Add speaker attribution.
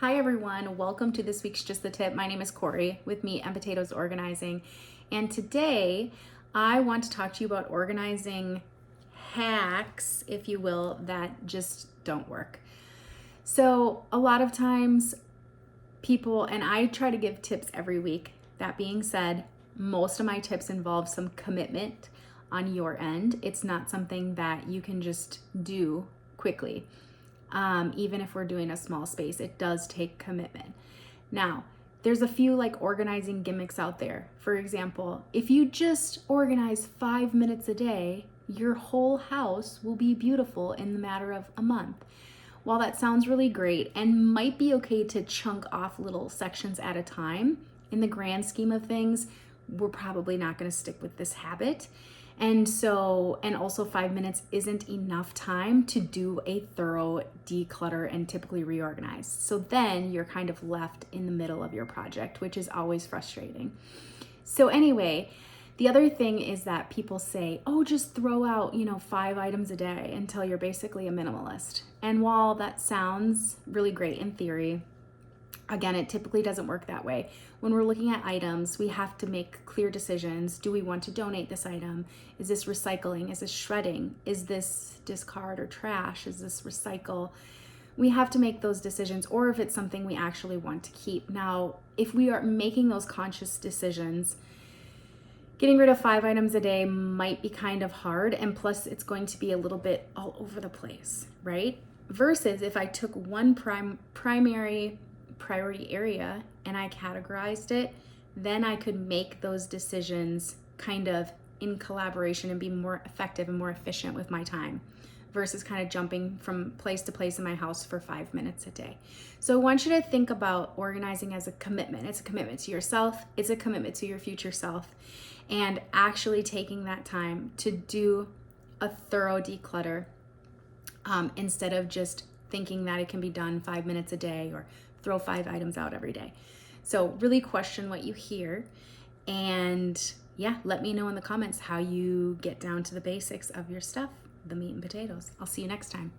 Speaker 1: Hi everyone, welcome to this week's Just the Tip. My name is Corey with Meat and Potatoes Organizing, and today I want to talk to you about organizing hacks, if you will, that just don't work. So a lot of times people, and I try to give tips every week. That being said, most of my tips involve some commitment on your end. It's not something that you can just do quickly. Even if we're doing a small space, it does take commitment. Now, there's a few like organizing gimmicks out there. For example, if you just organize 5 minutes a day, your whole house will be beautiful in the matter of a month. While that sounds really great and might be okay to chunk off little sections at a time, in the grand scheme of things, we're probably not going to stick with this habit. And also 5 minutes isn't enough time to do a thorough declutter and typically reorganize. So then you're kind of left in the middle of your project, which is always frustrating. So anyway, the other thing is that people say, oh, just throw out, 5 items a day until you're basically a minimalist. And while that sounds really great in theory, again, it typically doesn't work that way. When we're looking at items, we have to make clear decisions. Do we want to donate this item? Is this recycling? Is this shredding? Is this discard or trash? Is this recycle? We have to make those decisions, or if it's something we actually want to keep. Now, if we are making those conscious decisions, getting rid of 5 items a day might be kind of hard, and plus it's going to be a little bit all over the place, right? Versus if I took one primary priority area and I categorized it, then I could make those decisions kind of in collaboration and be more effective and more efficient with my time versus kind of jumping from place to place in my house for 5 minutes a day. So I want you to think about organizing as a commitment. It's a commitment to yourself, it's a commitment to your future self, and actually taking that time to do a thorough declutter instead of just thinking that it can be done 5 minutes a day or throw 5 items out every day. So really question what you hear, and let me know in the comments how you get down to the basics of your stuff, the meat and potatoes. I'll see you next time.